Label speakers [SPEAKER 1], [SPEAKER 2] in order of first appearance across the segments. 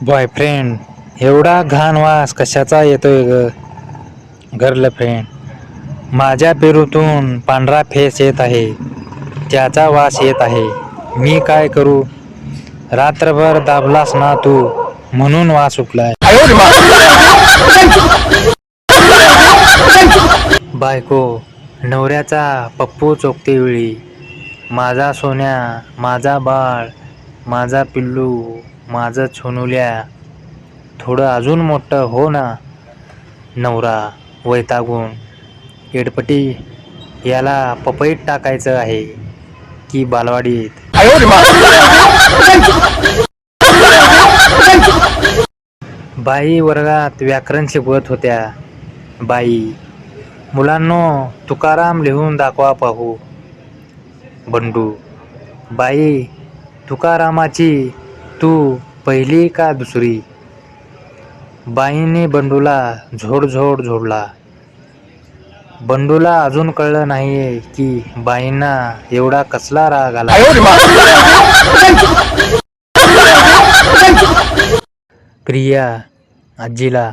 [SPEAKER 1] Boyfriend, एवढा घाण वास कशाचा येतोय ग गर्लफ्रेंड? माझ्या पेरूतून पांढरा फेस येत आहे, त्याचा वास येत आहे. मी काय करू? रात्रभर दाबलास ना तू, म्हणून वास सुटलाय. बायको, नवऱ्याचा पप्पू चोखते वेळी, माझा सोन्या, माझा बाळ, माझा पिल्लू, माझं छोनुल्या, थोडं अजून मोठं हो ना. नवरा वैतागून, एडपटी, याला पपईत टाकायचं आहे की बालवाडीत? बाई वर्गात व्याकरण शिकवत होत्या. बाई, मुलांनो तुकाराम लिहून दाखवा पाहू. बंडू, बाई, तुकारामाची तू पहिली का दुसरी? बाईंनी बंडूला झोड झोडला. बंडूला अजून कळलं नाहीये की बाईंना एवढा कसला राग आला. प्रिया आजीला,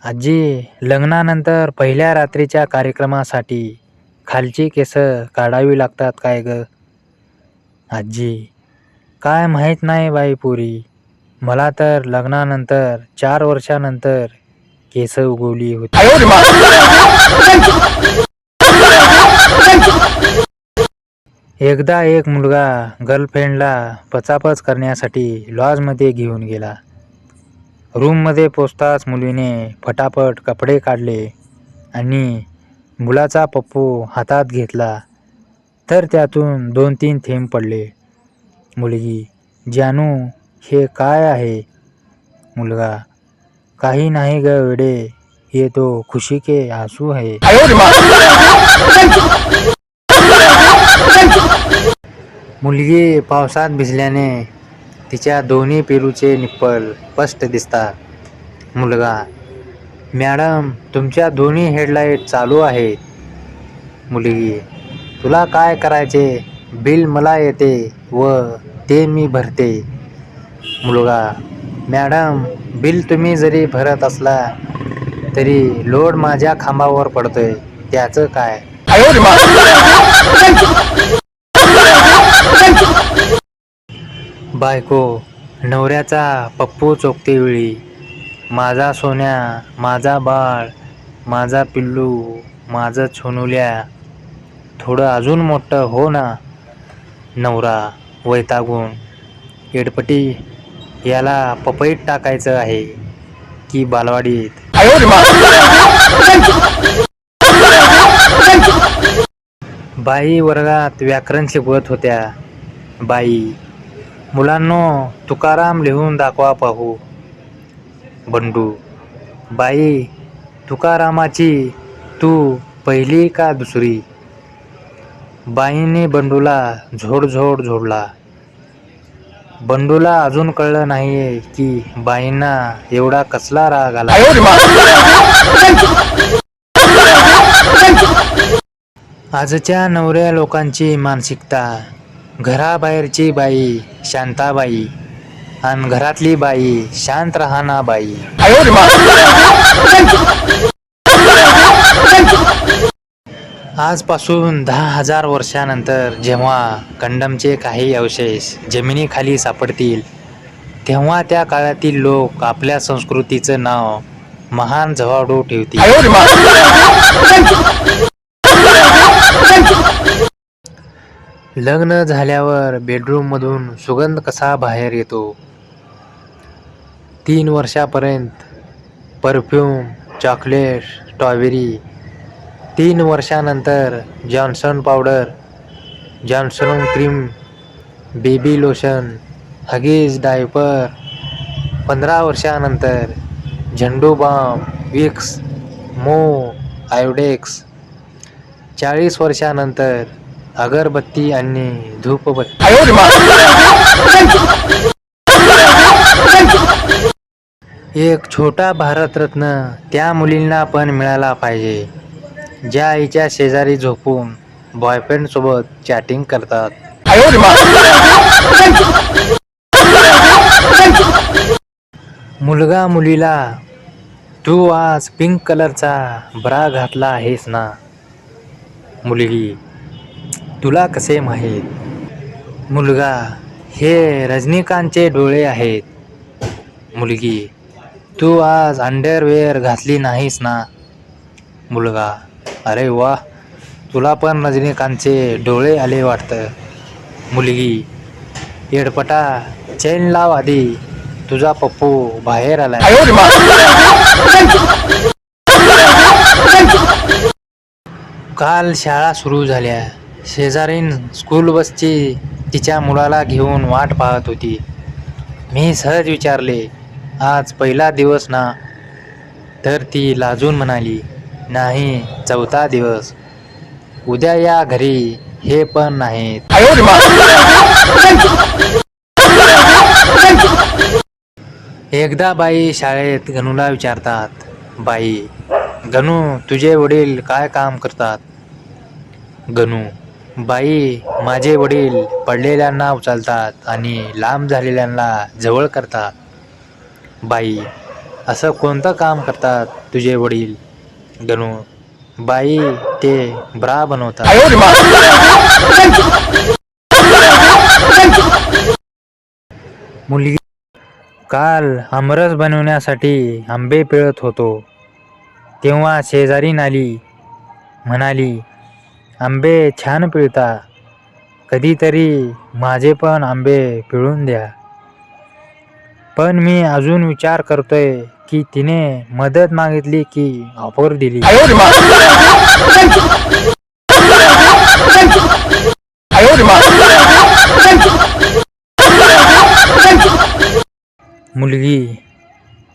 [SPEAKER 1] आजी, लग्नानंतर पहिल्या रात्रीच्या कार्यक्रमासाठी खालची केस काढावी लागतात काय ग? आजी, काय माहीत नाही बाई पोरी, मला तर लग्नानंतर 4 वर्षानंतर केस उगवली होती. एकदा एक मुलगा गर्लफ्रेंडला पचापच करण्यासाठी लॉजमध्ये घेऊन गेला. रूममध्ये पोचताच मुलीने फटाफट कपडे काढले आणि मुलाचा पप्पू हातात घेतला तर त्यातून 2-3 थेंब पडले. मुलगी, जानू, हे काय आहे? मुलगा, काही नाही ग वेडे, ये तो खुशी के आंसू है. मुलगी पावसात भिजल्याने तिच्या दोन्ही पेरूचे निप्पल स्पष्ट दिसतात. मुलगा, मॅडम, तुमच्या दोन्ही हेडलाईट चालू आहेत. मुलगी, तुला काय करायचे? बिल मला येते व ते मी भरते. मुलगा, मॅडम, बिल तुम्ही जरी भरत असला तरी लोड माझ्या खांबावर पडतोय, त्याचं काय? बायको, नवऱ्याचा पप्पू चोखते वेळी, माझा सोन्या, माझा बाळ, माझा पिल्लू, माझं छोनुल्या, थोडं अजून मोठं हो ना. नवरा वैतागून, एडपटी, याला पपईत टाकायचं आहे की बालवाडीत? बाई वर्गात व्याकरण शिकवत होत्या. बाई, मुलांनो तुकाराम लिहून दाखवा पाहू. बंडू, बाई, तुकारामाची तू पहिली का दुसरी? बाईंनी बंडूला झोड झोडला. बंडूला अजून कळलं नाहीये की बाईंना एवढा कसला राग आला. आजच्या नवऱ्या लोकांची मानसिकता, घराबाहेरची बाई शांताबाई आणि घरातली बाई शांत राहणा बाई. आजपासून 10,000 वर्षानंतर जेव्हा कंडमचे काही अवशेष जमिनीखाली सापडतील तेव्हा त्या काळातील लोक आपल्या संस्कृतीचं नाव महान झवाडू ठेवतील. लग्न झाल्यावर बेडरूममधून सुगंध कसा बाहेर येतो? 3 वर्षापर्यंत परफ्यूम, चॉकलेट, स्ट्रॉबेरी. 3 वर्षानंतर Johnson powder, Johnson cream, baby lotion, Huggies, diaper. 15 वर्षानंतर झंडू बाम, विक्स, मो, आयोडेक्स. 40 वर्षानंतर अगरबत्ती आणि धूपबत्ती. एक छोटा भारतरत्न त्या मुलींना पण मिळाला पाहिजे ज्या आईच्या शेजारी झोपून बॉयफ्रेंड सोबत चॅटिंग करतात. मुलगा मुलीला तू आज पिंक कलरचा ब्रा घातला आहेस ना. मुलगी तुला कसे माहीत. मुलगा हे रजनीकांतचे डोळे आहेत. मुलगी तू आज अंडरवेअर घातली नाहीस ना. मुलगा अरे वा, तुला पण रजनीकांतचे डोळे आले वाटतं. मुलगी येडपटा चैन लाव आधी, तुझा पप्पू बाहेर आलाय. काल शाळा सुरू झाल्या. शेजारीन स्कूल बसची तिच्या मुलाला घेऊन वाट पाहत होती. मी सहज विचारले, आज पहिला दिवस ना. तर ती लाजून म्हणाली, नाही, चौथा दिवस. उद्या या घरी हे पण नाहीत. एकदा बाई शाळेत गणूला विचारतात, बाई गणू तुझे वडील काय काम करतात. गणू बाई माझे वडील पडलेल्यांना उचलतात आणि लांब झालेल्यांना जवळ करतात. बाई असं कोणतं काम करतात तुझे वडील. गणू बाई ते ब्रा बनवतात. मुलगी काल आमरस बनवण्यासाठी आंबे पिळत होतो, तेव्हा शेजारीन आली. म्हणाली, आंबे छान पिळता, कधीतरी माझे पण आंबे पिळून द्या. पण मी अजून विचार करतोय की तिने मदत मागितली की ऑफर दिली. मुलगी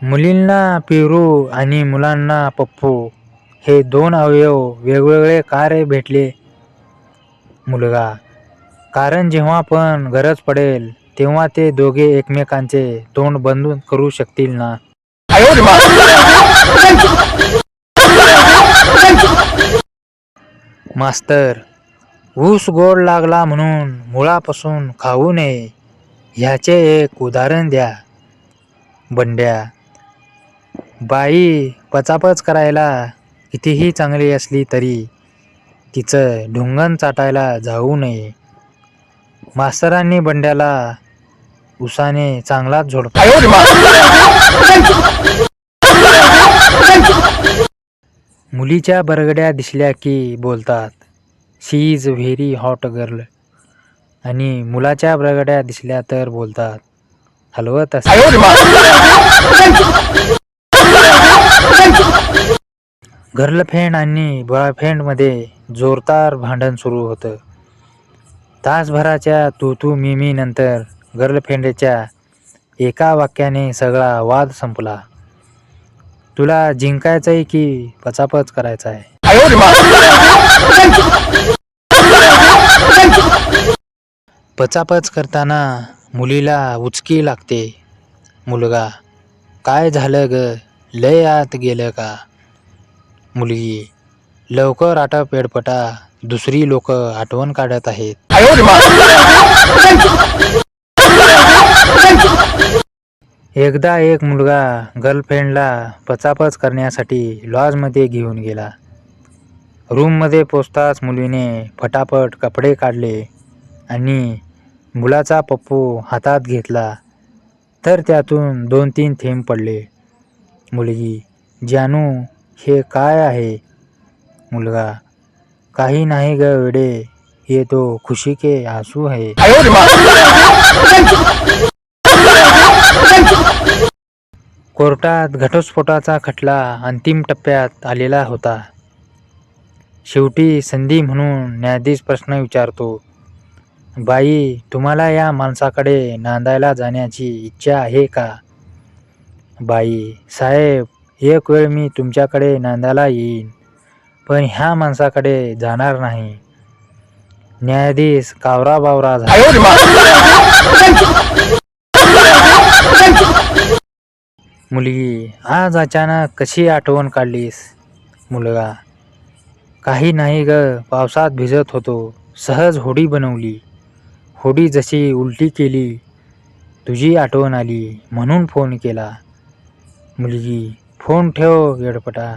[SPEAKER 1] मुलींना पेरू आणि मुलांना पप्पू हे दोन अवयव वेगवेगळे का रे भेटले. मुलगा कारण जेव्हा पण गरज पडेल तेव्हा ते दोघे एकमेकांचे तोंड बंद करू शकतील ना. मास्तर ऊस गोड लागला म्हणून मुळापासून खाऊ नये, ह्याचे एक उदाहरण द्या. बंड्या बाई पचापच करायला कितीही चांगली असली तरी तिचं ढुंगण चाटायला जाऊ नये. मास्तरांनी बंड्याला उसाने चांगलाच झोडपला. मुलीच्या बरगड्या दिसल्या की बोलतात, शी इज व्हेरी हॉट गर्ल. आणि मुलाच्या बरगड्या दिसल्या तर बोलतात, हलवत असते. गर्लफ्रेंड आणि बॉयफ्रेंडमध्ये जोरदार भांडण सुरू होतं. तासभराच्या तू मी नंतर गर्लफ्रेंडच्या एका वाक्याने सगळा वाद संपला. तुला जिंकायचंय की पचापच करायचंय. पचापच करताना मुलीला उचकी लागते. मुलगा काय झालं ग, लय आत गेलं का. मुलगी लवकर आटप येडपटा, दुसरी लोक आठवण काढत आहेत. एकदा एक मुलगा गर्लफ्रेंडला पचापच करण्यासाठी लॉजमध्ये घेऊन गेला. रूममध्ये पोचताच मुलीने फटाफट कपडे काढले आणि मुलाचा पप्पू हातात घेतला तर त्यातून 2-3 थेंब पडले. मुलगी जानू हे काय आहे. मुलगा काही नाही ग वेडे, ये तो खुशी के आंसू है. कोर्टात घटस्फोटाचा खटला अंतिम टप्प्यात आलेला होता. शेवटी संधी म्हणून न्यायाधीश प्रश्न विचारतो, बाई तुम्हाला या माणसाकडे नांदायला जाण्याची इच्छा आहे का. बाई साहेब एक वेळ मी तुमच्याकडे नांदायला येईन, पण ह्या माणसाकडे जाणार नाही. न्यायाधीश कावरा बावरा झाला. मुलगी आज अचानक कशी आठवण काढलीस. मुलगा काही नाही ग, पावसात भिजत होतो, सहज होडी बनवली. होडी जशी उलटी केली तुझी आठवण आली म्हणून फोन केला. मुलगी फोन ठेव येडपटा.